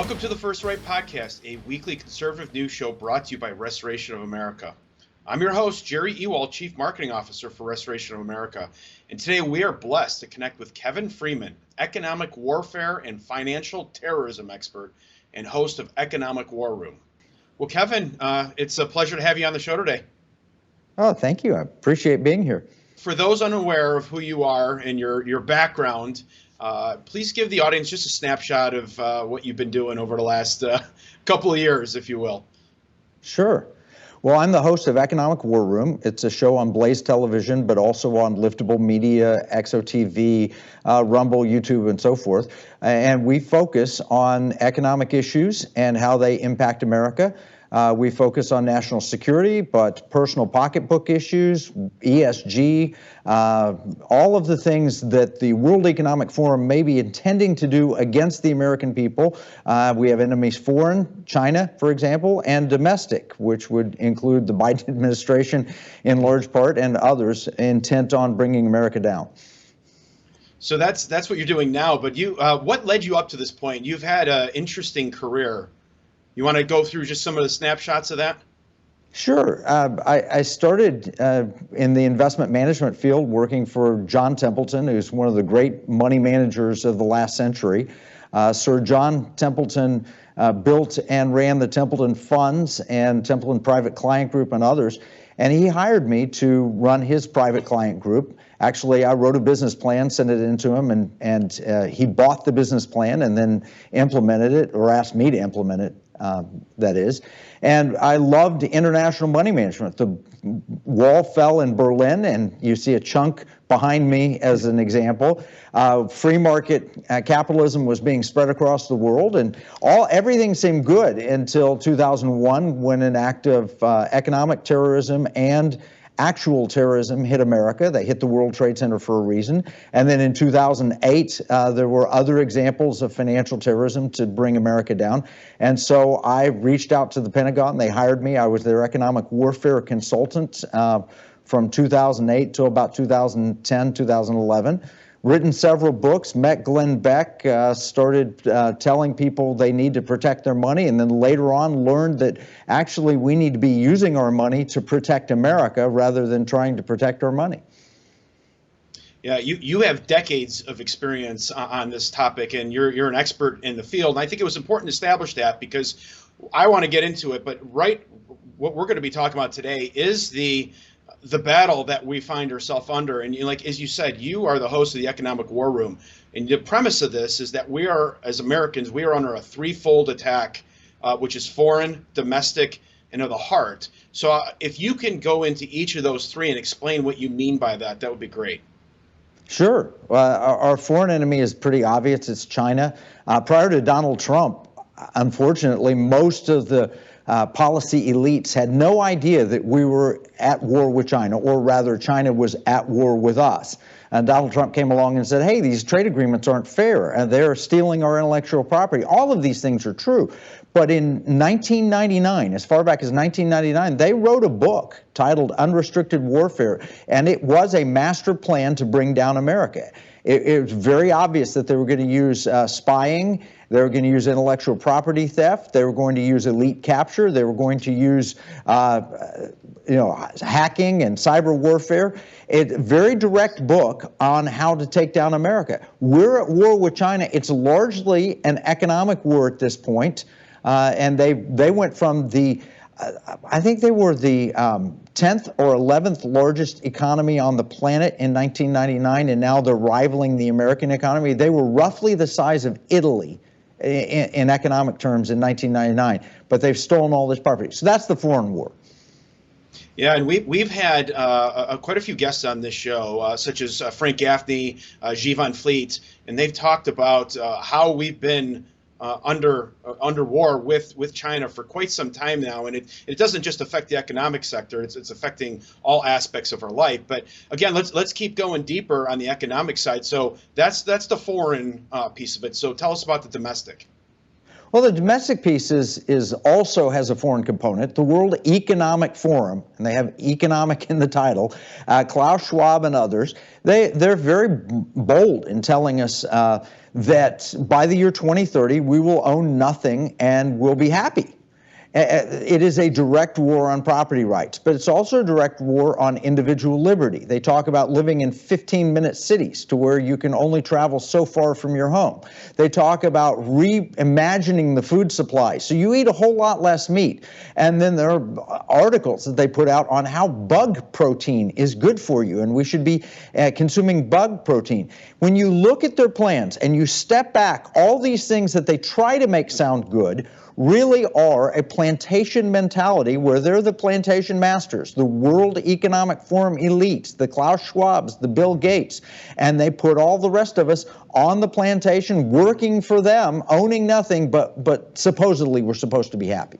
Welcome to the First Right Podcast, a weekly conservative news show brought to you by Restoration of America. I'm your host, Jerry Ewald, Chief Marketing Officer for Restoration of America. And today we are blessed to connect with Kevin Freeman, economic warfare and financial terrorism expert and host of Economic War Room. Well, Kevin, it's a pleasure to have you on the show today. Oh, thank you. I appreciate being here. For those unaware of who you are and your background, please give the audience just a snapshot of what you've been doing over the last couple of years, if you will. Sure. Well, I'm the host of Economic War Room. It's a show on Blaze Television, but also on Liftable Media, XOTV, Rumble, YouTube, and so forth. And we focus on economic issues and how they impact America. We focus on national security, but personal pocketbook issues, ESG, all of the things that the World Economic Forum may be intending to do against the American people. We have enemies foreign, China, for example, and domestic, which would include the Biden administration in large part and others intent on bringing America down. So that's what you're doing now. But you, what led you up to this point? You've had an interesting career. You want to go through just some of the snapshots of that? Sure. I started in the investment management field working for John Templeton, who's one of the great money managers of the last century. Sir John Templeton built and ran the Templeton Funds and Templeton Private Client Group and others, and he hired me to run his private client group. Actually, I wrote a business plan, sent it into him, and he bought the business plan and then implemented it, or asked me to implement it. That is. And I loved international money management. The wall fell in Berlin, and you see a chunk behind me as an example. Free market capitalism was being spread across the world, and everything seemed good until 2001, when an act of economic terrorism and actual terrorism hit America. They hit the World Trade Center for a reason. And then in 2008, there were other examples of financial terrorism to bring America down. And so I reached out to the Pentagon. They hired me. I was their economic warfare consultant from 2008 to about 2010, 2011. Written several books, met Glenn Beck, started telling people they need to protect their money, and then later on learned that actually we need to be using our money to protect America rather than trying to protect our money. Yeah, you have decades of experience on this topic, and you're an expert in the field. And I think it was important to establish that, because I want to get into it, but what we're going to be talking about today is the battle that we find ourselves under. And like, as you said, you are the host of the Economic War Room. And the premise of this is that we are, as Americans, we are under a threefold attack, which is foreign, domestic, and of the heart. So if you can go into each of those three and explain what you mean by that, that would be great. Sure. Our foreign enemy is pretty obvious. It's China. Prior to Donald Trump, unfortunately, most of the policy elites had no idea that we were at war with China, or rather China was at war with us. And Donald Trump came along and said, hey, these trade agreements aren't fair, and they're stealing our intellectual property. All of these things are true. But in 1999, as far back as 1999, they wrote a book titled Unrestricted Warfare, and it was a master plan to bring down America. It was very obvious that they were going to use spying. They were going to use intellectual property theft. They were going to use elite capture. They were going to use, hacking and cyber warfare. It's a very direct book on how to take down America. We're at war with China. It's largely an economic war at this point, and they went from the I think they were the 10th or 11th largest economy on the planet in 1999, and now they're rivaling the American economy. They were roughly the size of Italy in economic terms in 1999, but they've stolen all this property. So that's the foreign war. Yeah, and we've had quite a few guests on this show, such as Frank Gaffney, G. Van Fleet, and they've talked about how we've been under war with China for quite some time now, and it doesn't just affect the economic sector; it's affecting all aspects of our life. But again, let's keep going deeper on the economic side. So that's the foreign piece of it. So tell us about the domestic. Well, the domestic piece is also has a foreign component. The World Economic Forum, and they have economic in the title, Klaus Schwab and others, they're very bold in telling us that by the year 2030, we will own nothing and we'll be happy. It is a direct war on property rights, but it's also a direct war on individual liberty. They talk about living in 15-minute cities to where you can only travel so far from your home. They talk about reimagining the food supply, so you eat a whole lot less meat. And then there are articles that they put out on how bug protein is good for you, and we should be consuming bug protein. When you look at their plans and you step back, all these things that they try to make sound good really are a plantation mentality where they're the plantation masters, the World Economic Forum elites, the Klaus Schwabs, the Bill Gates, and they put all the rest of us on the plantation working for them, owning nothing, but supposedly we're supposed to be happy.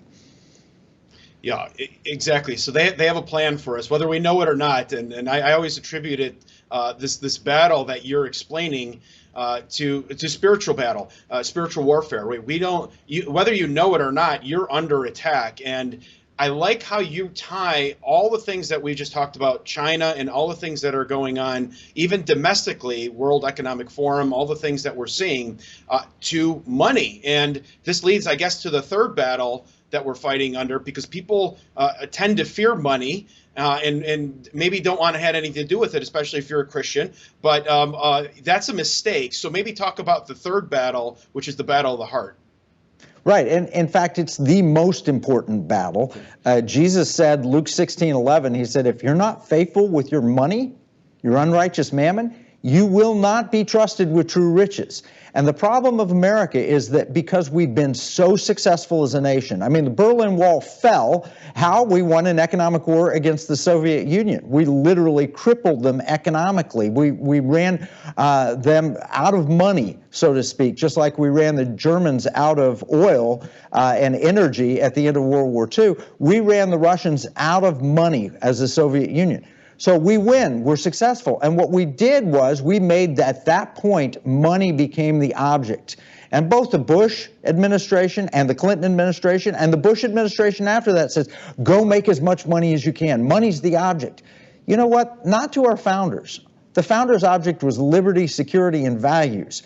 Yeah, exactly. So they have a plan for us, whether we know it or not. And I always attribute it, this battle that you're explaining, to spiritual battle, spiritual warfare. We don't, whether you know it or not, you're under attack. And I like how you tie all the things that we just talked about, China and all the things that are going on, even domestically, World Economic Forum, all the things that we're seeing, to money. And this leads, I guess, to the third battle that we're fighting under, because people tend to fear money and maybe don't want to have anything to do with it, especially if you're a Christian. But that's a mistake. So maybe talk about the third battle, which is the battle of the heart. Right, and in fact, it's the most important battle. Jesus said, Luke 16:11, he said, if you're not faithful with your money, your unrighteous mammon, you will not be trusted with true riches. And the problem of America is that because we've been so successful as a nation, I mean, the Berlin Wall fell. How? We won an economic war against the Soviet Union. We literally crippled them economically. We ran them out of money, so to speak, just like we ran the Germans out of oil and energy at the end of World War II. We ran the Russians out of money as the Soviet Union. So we win, we're successful. And what we did was we made, at that point, money became the object. And both the Bush administration and the Clinton administration and the Bush administration after that says, go make as much money as you can. Money's the object. You know what? Not to our founders. The founders' object was liberty, security, and values.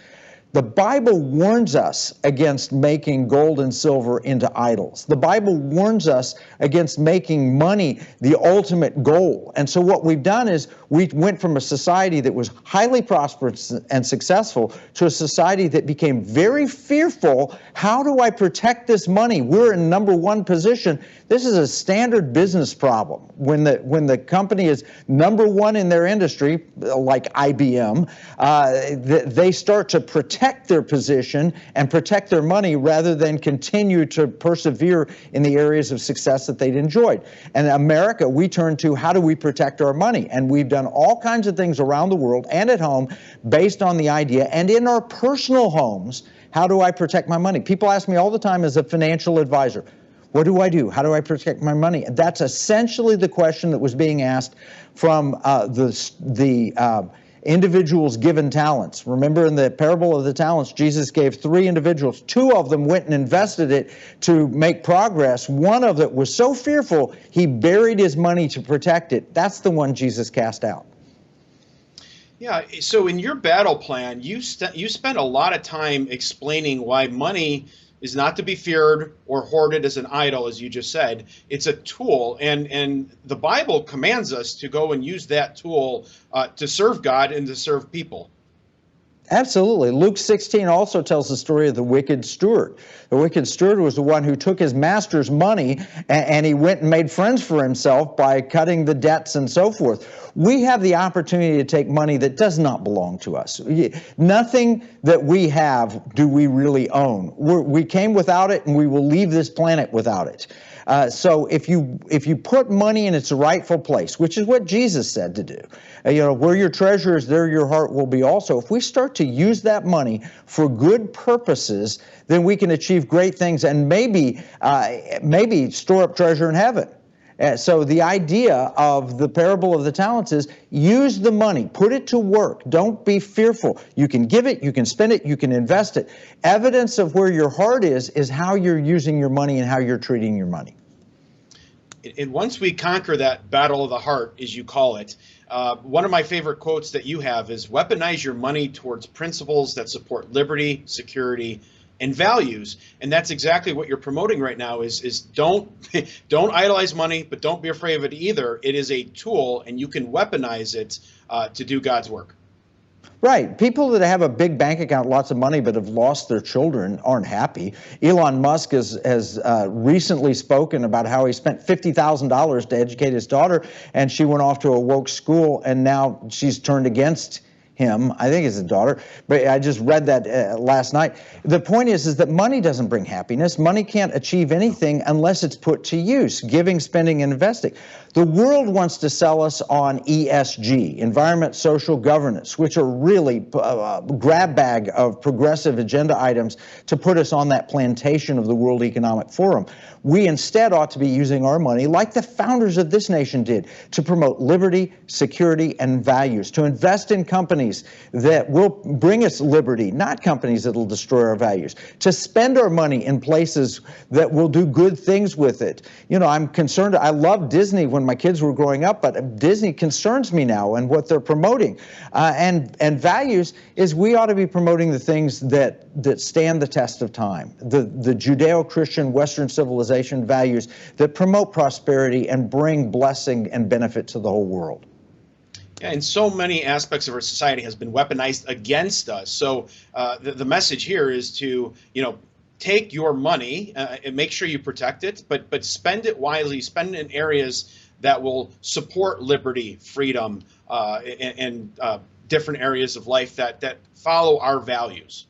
The Bible warns us against making gold and silver into idols. The Bible warns us against making money the ultimate goal. And so what we've done is we went from a society that was highly prosperous and successful to a society that became very fearful. How do I protect this money? We're in number 1 position. This is a standard business problem. When the company is number 1 in their industry, like IBM, they start to protect their position and protect their money rather than continue to persevere in the areas of success that they'd enjoyed. And in America, we turn to how do we protect our money? And we've done all kinds of things around the world and at home based on the idea, and in our personal homes, how do I protect my money? People ask me all the time as a financial advisor, what do I do? How do I protect my money? And that's essentially the question that was being asked from the individuals given talents. Remember in the parable of the talents, Jesus gave 3 individuals. 2 of them went and invested it to make progress. One of them was so fearful, he buried his money to protect it. That's the one Jesus cast out. Yeah, so in your battle plan, you spent a lot of time explaining why money is not to be feared or hoarded as an idol, as you just said. It's a tool, and the Bible commands us to go and use that tool to serve God and to serve people. Absolutely. Luke 16 also tells the story of the wicked steward. The wicked steward was the one who took his master's money and he went and made friends for himself by cutting the debts and so forth. We have the opportunity to take money that does not belong to us. Nothing that we have do we really own. We came without it and we will leave this planet without it. So if you put money in its rightful place, which is what Jesus said to do, where your treasure is, there your heart will be also. If we start to use that money for good purposes, then we can achieve great things and maybe store up treasure in heaven. So the idea of the parable of the talents is use the money, put it to work. Don't be fearful. You can give it, you can spend it, you can invest it. Evidence of where your heart is how you're using your money and how you're treating your money. And once we conquer that battle of the heart, as you call it, one of my favorite quotes that you have is weaponize your money towards principles that support liberty, security, and values. And that's exactly what you're promoting right now is don't idolize money, but don't be afraid of it either. It is a tool, and you can weaponize it to do God's work. Right. People that have a big bank account, lots of money, but have lost their children aren't happy. Elon Musk has recently spoken about how he spent $50,000 to educate his daughter, and she went off to a woke school, and now she's turned against him. I think it's a daughter, but I just read that last night. The point is that money doesn't bring happiness. Money can't achieve anything unless it's put to use, giving, spending, and investing. The world wants to sell us on ESG, environment, social governance, which are really a grab bag of progressive agenda items to put us on that plantation of the World Economic Forum. We instead ought to be using our money, like the founders of this nation did, to promote liberty, security, and values, to invest in companies that will bring us liberty, not companies that will destroy our values, to spend our money in places that will do good things with it. You know, I'm concerned. I loved Disney when my kids were growing up, but Disney concerns me now and what they're promoting. And values is we ought to be promoting the things that stand the test of time, the Judeo-Christian Western civilization values that promote prosperity and bring blessing and benefit to the whole world. Yeah, and so many aspects of our society has been weaponized against us. So the message here is to, take your money and make sure you protect it, but spend it wisely, spend it in areas that will support liberty, freedom, and different areas of life that follow our values.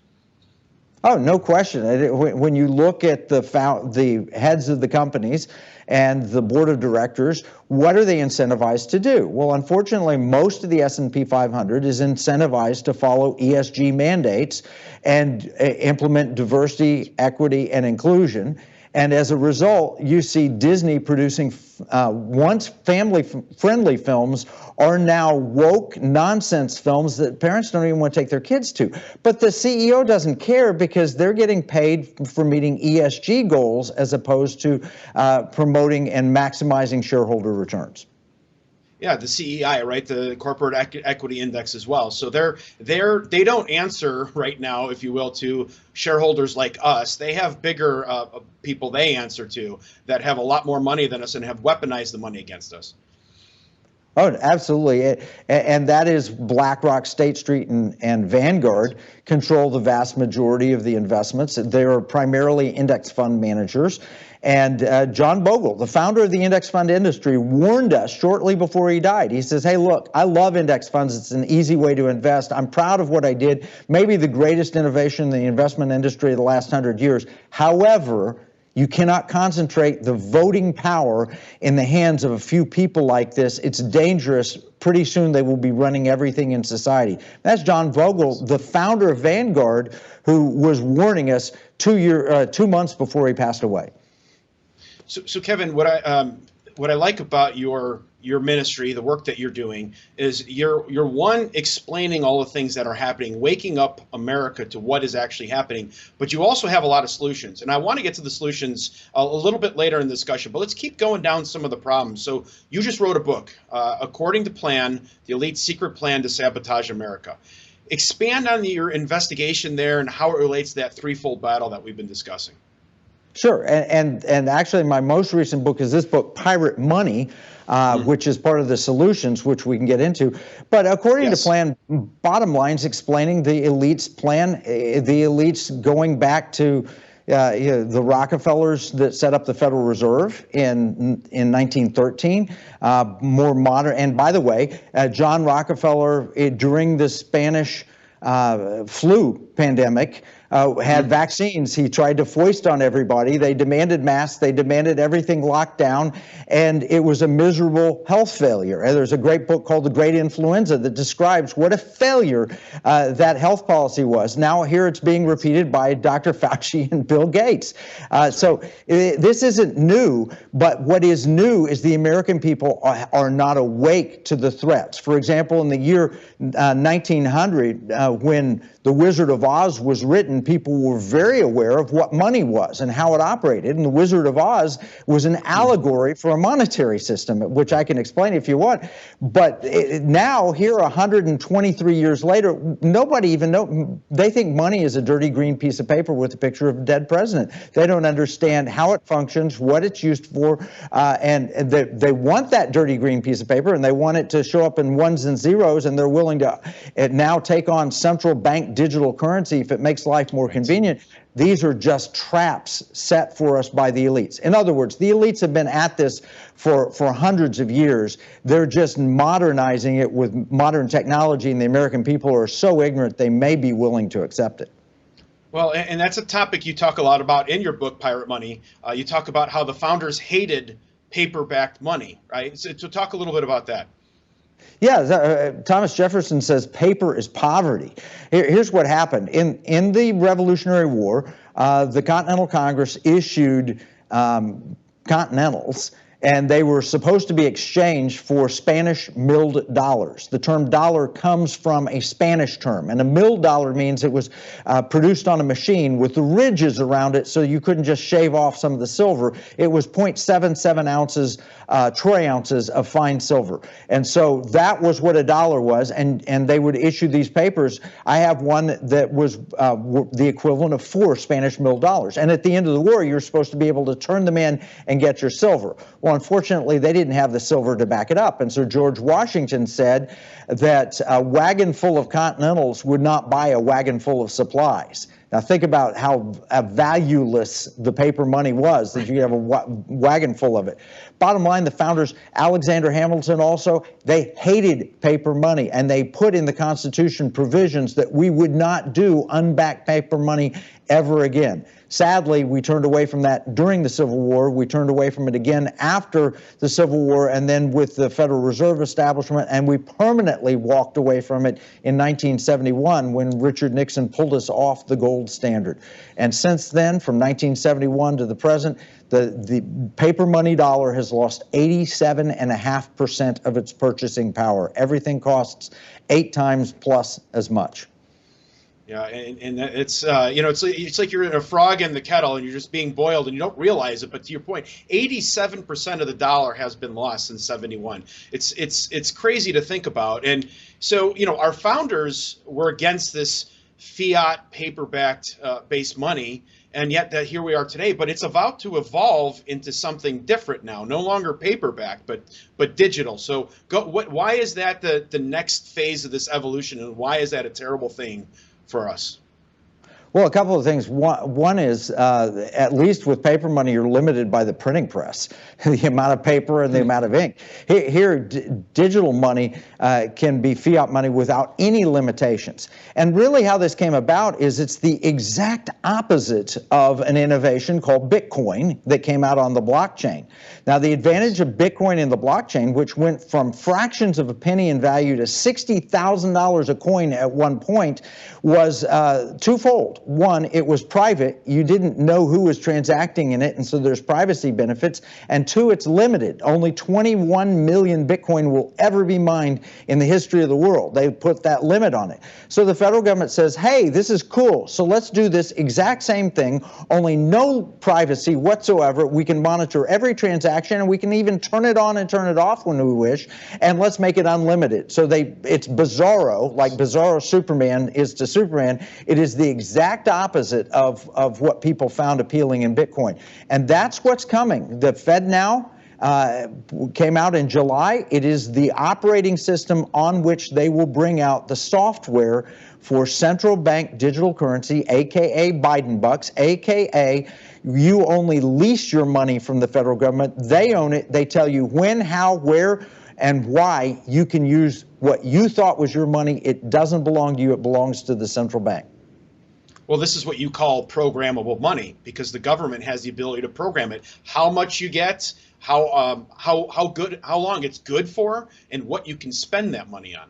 Oh, no question. When you look at the heads of the companies and the board of directors, what are they incentivized to do? Well, unfortunately, most of the S&P 500 is incentivized to follow ESG mandates and implement diversity, equity, and inclusion. And as a result, you see Disney producing once family-friendly films are now woke nonsense films that parents don't even want to take their kids to. But the CEO doesn't care because they're getting paid for meeting ESG goals as opposed to promoting and maximizing shareholder returns. Yeah, the CEI, right? The Corporate Equity Index as well. So they don't answer right now, if you will, to shareholders like us. They have bigger people they answer to that have a lot more money than us and have weaponized the money against us. Oh, absolutely. And that is BlackRock, State Street, and Vanguard control the vast majority of the investments. They are primarily index fund managers. And John Bogle, the founder of the index fund industry, warned us shortly before he died. He says, hey, look, I love index funds. It's an easy way to invest. I'm proud of what I did. Maybe the greatest innovation in the investment industry of the last 100 years. However, you cannot concentrate the voting power in the hands of a few people like this. It's dangerous. Pretty soon they will be running everything in society. That's John Bogle, the founder of Vanguard, who was warning us 2 months before he passed away. So Kevin, what I like about your ministry, the work that you're doing, is you're one, explaining all the things that are happening, waking up America to what is actually happening, but you also have a lot of solutions. And I want to get to the solutions a little bit later in the discussion, but let's keep going down some of the problems. So you just wrote a book, According to Plan, The Elite's Secret Plan to Sabotage America. Expand on your investigation there and how it relates to that threefold battle that we've been discussing. Sure, and actually my most recent book is this book, Pirate Money, which is part of the solutions, which we can get into. But according to plan, bottom line is explaining the elites' plan, the elites going back to the Rockefellers that set up the Federal Reserve in 1913, more modern. And by the way, John Rockefeller, during the Spanish flu pandemic, had vaccines he tried to foist on everybody. They demanded masks, they demanded everything locked down, and it was a miserable health failure. And there's a great book called The Great Influenza that describes what a failure that health policy was. Now here it's being repeated by Dr. Fauci and Bill Gates. So this isn't new, but what is new is the American people are not awake to the threats. For example, in the year 1900, when The Wizard of Oz was written, people were very aware of what money was and how it operated. And The Wizard of Oz was an allegory for a monetary system, which I can explain if you want. But now, here, 123 years later, nobody even knows. They think money is a dirty green piece of paper with a picture of a dead president. They don't understand how it functions, what it's used for, and they want that dirty green piece of paper, and they want it to show up in ones and zeros, and they're willing to now take on central bank digital currency if it makes life more convenient. These are just traps set for us by the elites. In other words, the elites have been at this for hundreds of years. They're just modernizing it with modern technology, and the American people are so ignorant they may be willing to accept it. Well, and that's a topic you talk a lot about in your book, Pirate Money. You talk about how the founders hated paper-backed money, right? So talk a little bit about that. Yeah, Thomas Jefferson says paper is poverty. Here's what happened. In the Revolutionary War, the Continental Congress issued continentals, and they were supposed to be exchanged for Spanish milled dollars. The term dollar comes from a Spanish term, and a milled dollar means it was produced on a machine with the ridges around it so you couldn't just shave off some of the silver. It was 0.77 ounces, troy ounces of fine silver. And so that was what a dollar was, and they would issue these papers. I have one that was the equivalent of 4 Spanish milled dollars. And at the end of the war, you're supposed to be able to turn them in and get your silver. Well, unfortunately, they didn't have the silver to back it up. And so George Washington said that a wagon full of Continentals would not buy a wagon full of supplies. Now think about how valueless the paper money was, that you have a wagon full of it. Bottom line, the founders, Alexander Hamilton also, they hated paper money, and they put in the Constitution provisions that we would not do unbacked paper money ever again. Sadly, we turned away from that during the Civil War. We turned away from it again after the Civil War, and then with the Federal Reserve establishment, and we permanently walked away from it in 1971 when Richard Nixon pulled us off the gold standard. And since then, from 1971 to the present, the paper money dollar has lost 87.5% of its purchasing power. Everything costs 8 times plus as much. Yeah, and it's it's like you're in a frog in the kettle and you're just being boiled and you don't realize it. But to your point, 87% of the dollar has been lost since '71. It's crazy to think about. And so our founders were against this fiat paper-backed based money, and yet that here we are today. But it's about to evolve into something different now, no longer paper-backed, but digital. So why is that the next phase of this evolution, and why is that a terrible thing for us? Well, a couple of things. One is, at least with paper money, you're limited by the printing press, the amount of paper and the amount of ink. Here, digital money can be fiat money without any limitations. And really how this came about is it's the exact opposite of an innovation called Bitcoin that came out on the blockchain. Now, the advantage of Bitcoin in the blockchain, which went from fractions of a penny in value to $60,000 a coin at one point, was twofold. One, it was private. You didn't know who was transacting in it, and so there's privacy benefits. And two, it's limited. Only 21 million Bitcoin will ever be mined in the history of the world. They put that limit on it. So the federal government says, hey, this is cool. So let's do this exact same thing, only no privacy whatsoever. We can monitor every transaction, and we can even turn it on and turn it off when we wish, and let's make it unlimited. So it's Bizarro, like Bizarro Superman is to Superman. It is the exact opposite of what people found appealing in Bitcoin. And that's what's coming. The FedNow came out in July. It is the operating system on which they will bring out the software for central bank digital currency, aka Biden bucks, aka you only lease your money from the federal government. They own it. They tell you when, how, where, and why you can use what you thought was your money. It doesn't belong to you. It belongs to the central bank. Well, this is what you call programmable money, because the government has the ability to program it. How much you get, how good, how long it's good for, and what you can spend that money on.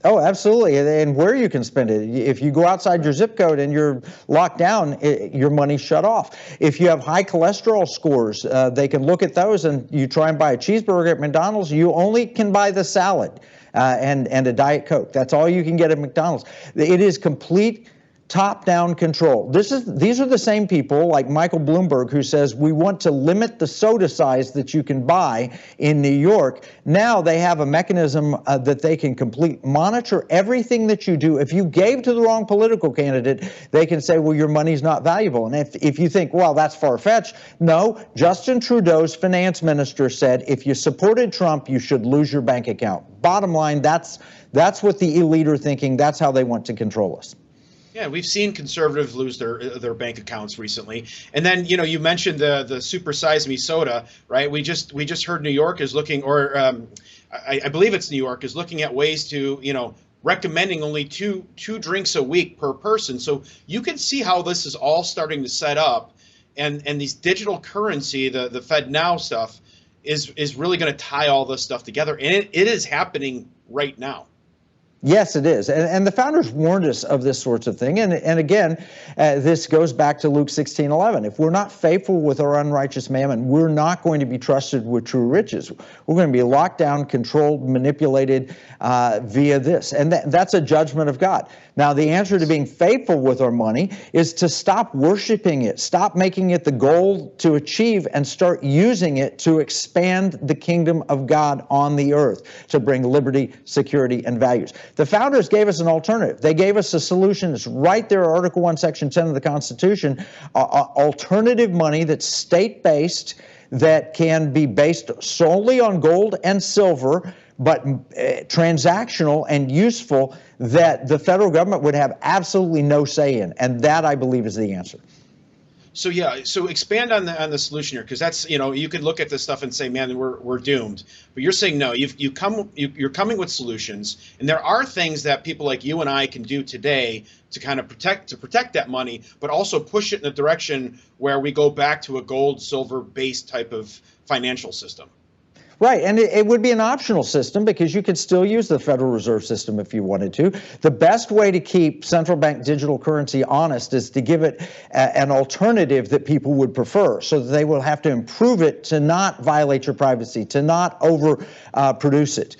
Oh, absolutely, and where you can spend it. If you go outside your zip code and you're locked down, your money's shut off. If you have high cholesterol scores, they can look at those, and you try and buy a cheeseburger at McDonald's, you only can buy the salad and a Diet Coke. That's all you can get at McDonald's. It is complete top-down control. These are the same people like Michael Bloomberg, who says we want to limit the soda size that you can buy in New York. Now they have a mechanism that they can monitor everything that you do. If you gave to the wrong political candidate, they can say, well, your money's not valuable. And if you think, well, that's far-fetched, no, Justin Trudeau's finance minister said if you supported Trump, you should lose your bank account. Bottom line, that's what the elite are thinking. That's how they want to control us. Yeah, we've seen conservatives lose their bank accounts recently. And then, you know, you mentioned the Super Size Me soda, right? We just heard New York is looking, or I believe it's New York, is looking at ways to, you know, recommending only two drinks a week per person. So you can see how this is all starting to set up, and these digital currency, the Fed Now stuff, is really going to tie all this stuff together, and it is happening right now. Yes, it is. And the founders warned us of this sorts of thing. And again, this goes back to Luke 16:11. If we're not faithful with our unrighteous mammon, we're not going to be trusted with true riches. We're going to be locked down, controlled, manipulated via this. And that's a judgment of God. Now, the answer to being faithful with our money is to stop worshiping it, stop making it the goal to achieve, and start using it to expand the kingdom of God on the earth, to bring liberty, security, and values. The founders gave us an alternative. They gave us a solution. It's right there, Article 1, Section 10 of the Constitution, alternative money that's state-based, that can be based solely on gold and silver, but transactional and useful, that the federal government would have absolutely no say in. And that, I believe, is the answer. So yeah, so expand on the solution here, because that's, you know, you could look at this stuff and say, man, we're doomed. But you're saying no, you're coming with solutions, and there are things that people like you and I can do today to kind of protect that money, but also push it in a direction where we go back to a gold, silver based type of financial system. Right, and it would be an optional system, because you could still use the Federal Reserve System if you wanted to. The best way to keep central bank digital currency honest is to give it an alternative that people would prefer, so that they will have to improve it to not violate your privacy, to not overproduce it.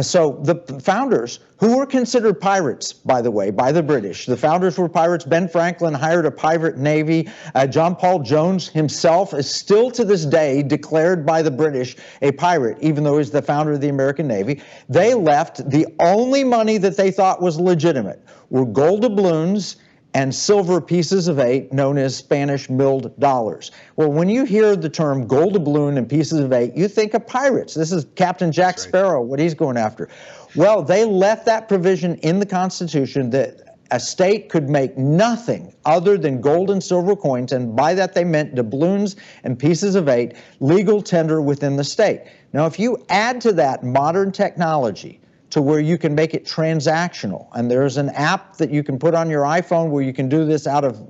So the founders, who were considered pirates, by the way, by the British. The founders were pirates. Ben Franklin hired a pirate navy. John Paul Jones himself is still to this day declared by the British a pirate, even though he's the founder of the American Navy. They left the only money that they thought was legitimate were gold doubloons and silver pieces of 8, known as Spanish milled dollars. Well, when you hear the term gold doubloon and pieces of 8, you think of pirates. This is Captain Jack Sparrow, what he's going after. Well, they left that provision in the Constitution that a state could make nothing other than gold and silver coins, and by that they meant doubloons and pieces of 8, legal tender within the state. Now, if you add to that modern technology, to where you can make it transactional. And there's an app that you can put on your iPhone where you can do this out of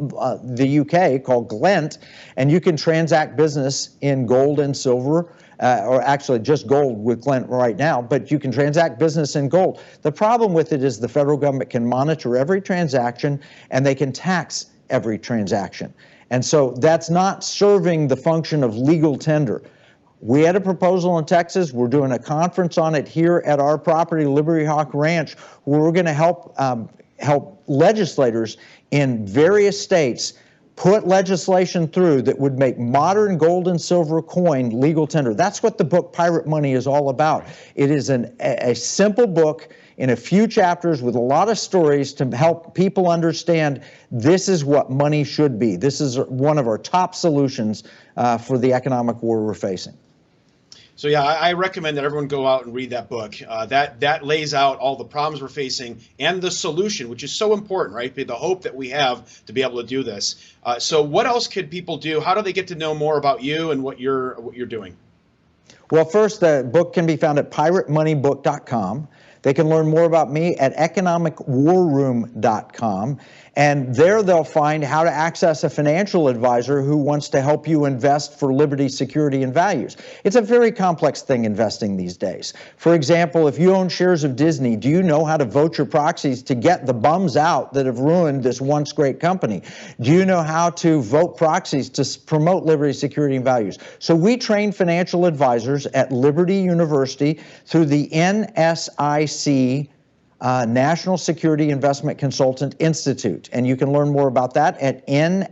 the UK called Glent, and you can transact business in gold and silver, or actually just gold with Glent right now, but you can transact business in gold. The problem with it is the federal government can monitor every transaction, and they can tax every transaction. And so that's not serving the function of legal tender. We had a proposal in Texas. We're doing a conference on it here at our property, Liberty Hawk Ranch, where we're going to help legislators in various states put legislation through that would make modern gold and silver coin legal tender. That's what the book Pirate Money is all about. It is a simple book in a few chapters with a lot of stories to help people understand this is what money should be. This is one of our top solutions for the economic war we're facing. So yeah, I recommend that everyone go out and read that book. That lays out all the problems we're facing and the solution, which is so important, right? The hope that we have to be able to do this. So what else could people do? How do they get to know more about you and what you're doing? Well, first, the book can be found at piratemoneybook.com. They can learn more about me at economicwarroom.com. And there they'll find how to access a financial advisor who wants to help you invest for liberty, security, and values. It's a very complex thing, investing these days. For example, if you own shares of Disney, do you know how to vote your proxies to get the bums out that have ruined this once great company? Do you know how to vote proxies to promote liberty, security, and values? So we train financial advisors at Liberty University through the NSIC National Security Investment Consultant Institute. And you can learn more about that at nsic.org.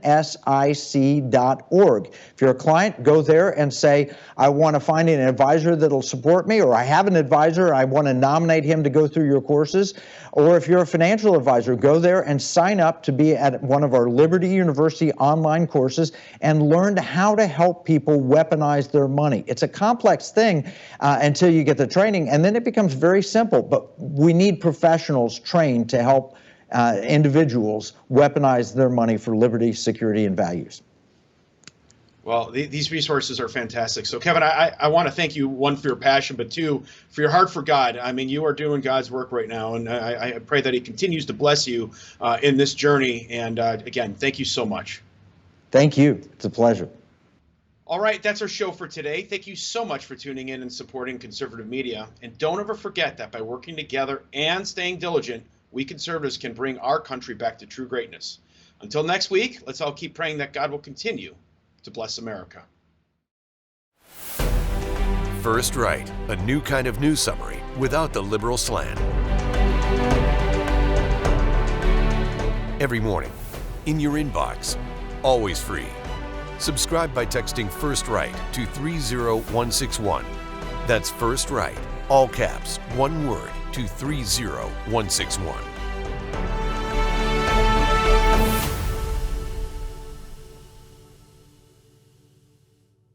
If you're a client, go there and say, I want to find an advisor that'll support me, or I have an advisor, I want to nominate him to go through your courses. Or if you're a financial advisor, go there and sign up to be at one of our Liberty University online courses and learn how to help people weaponize their money. It's a complex thing until you get the training, and then it becomes very simple. But we need professionals trained to help individuals weaponize their money for liberty, security, and values. Well, these resources are fantastic. So, Kevin, I want to thank you, one, for your passion, but two, for your heart for God. I mean, you are doing God's work right now, and I pray that He continues to bless you in this journey. And again, thank you so much. Thank you. It's a pleasure. All right, that's our show for today. Thank you so much for tuning in and supporting conservative media. And don't ever forget that by working together and staying diligent, we conservatives can bring our country back to true greatness. Until next week, let's all keep praying that God will continue to bless America. First Right, a new kind of news summary without the liberal slant. Every morning, in your inbox, always free. Subscribe by texting First Right to 30161. That's First Right, all caps, one word, to 30161.